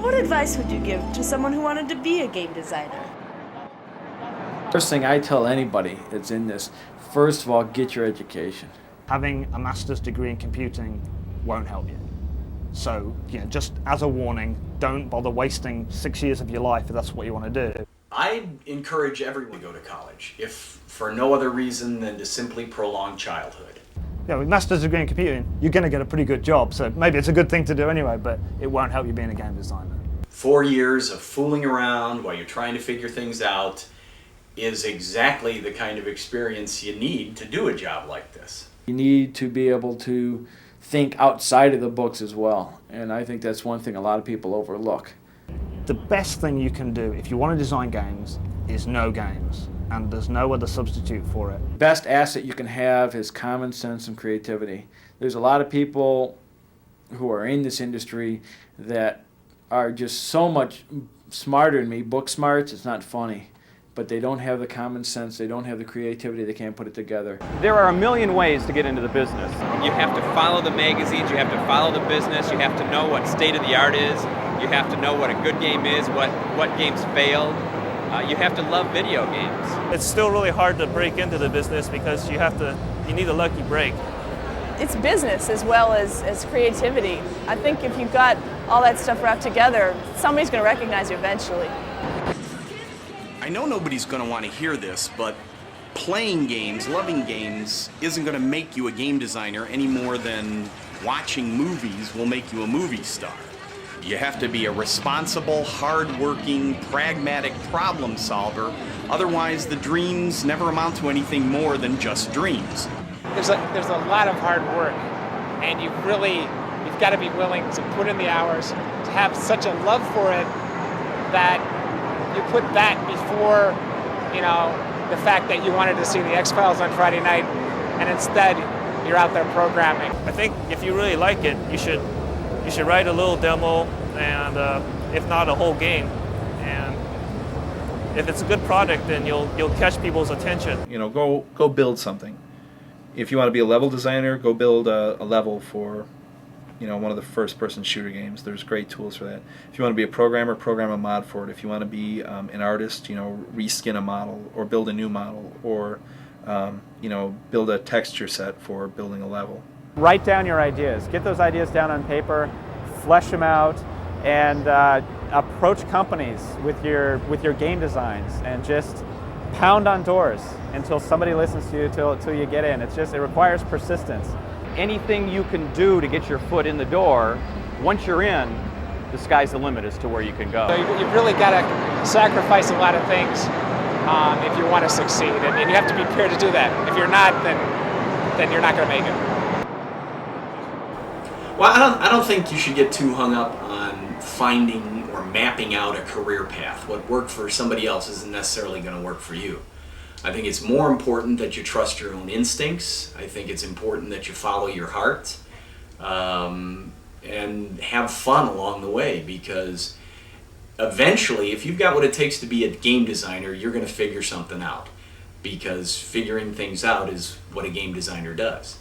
What advice would you give to someone who wanted to be a game designer? First thing I tell anybody that's in this, first of all, get your education. Having a master's degree in computing won't help you. So, just as a warning, don't bother wasting 6 years of your life if that's what you want to do. I encourage everyone to go to college, if for no other reason than to simply prolong childhood. With a master's degree in computing, you're going to get a pretty good job, so maybe it's a good thing to do anyway, but it won't help you being a game designer. 4 years of fooling around while you're trying to figure things out is exactly the kind of experience you need to do a job like this. You need to be able to think outside of the books as well, and I think that's one thing a lot of people overlook. The best thing you can do if you want to design games is know games, and there's no other substitute for it. Best asset you can have is common sense and creativity. There's a lot of people who are in this industry that are just so much smarter than me. Book smarts, it's not funny. But they don't have the common sense, they don't have the creativity, they can't put it together. There are a million ways to get into the business. You have to follow the magazines, you have to follow the business, you have to know what state of the art is, you have to know what a good game is, what games failed. You have to love video games. It's still really hard to break into the business because you need a lucky break. It's business as well as creativity. I think if you've got all that stuff wrapped together, somebody's going to recognize you eventually. I know nobody's going to want to hear this, but playing games, loving games, isn't going to make you a game designer any more than watching movies will make you a movie star. You have to be a responsible, hard-working, pragmatic problem solver. Otherwise, the dreams never amount to anything more than just dreams. There's a lot of hard work, and you've got to be willing to put in the hours, to have such a love for it that you put that before, the fact that you wanted to see the X-Files on Friday night, and instead you're out there programming. I think if you really like it, you should write a little demo, and if not a whole game. And if it's a good product, then you'll catch people's attention. Go build something. If you want to be a level designer, go build a level for one of the first-person shooter games. There's great tools for that. If you want to be a programmer, program a mod for it. If you want to be an artist, reskin a model or build a new model, or build a texture set for building a level. Write down your ideas. Get those ideas down on paper, flesh them out, and approach companies with your game designs, and just pound on doors until somebody listens to you, till you get in. It requires persistence. Anything you can do to get your foot in the door, once you're in, the sky's the limit as to where you can go. So you've really got to sacrifice a lot of things if you want to succeed, and you have to be prepared to do that. If you're not, then you're not going to make it. Well, I don't think you should get too hung up on finding or mapping out a career path. What worked for somebody else isn't necessarily going to work for you. I think it's more important that you trust your own instincts. I think it's important that you follow your heart and have fun along the way, because eventually, if you've got what it takes to be a game designer, you're going to figure something out, because figuring things out is what a game designer does.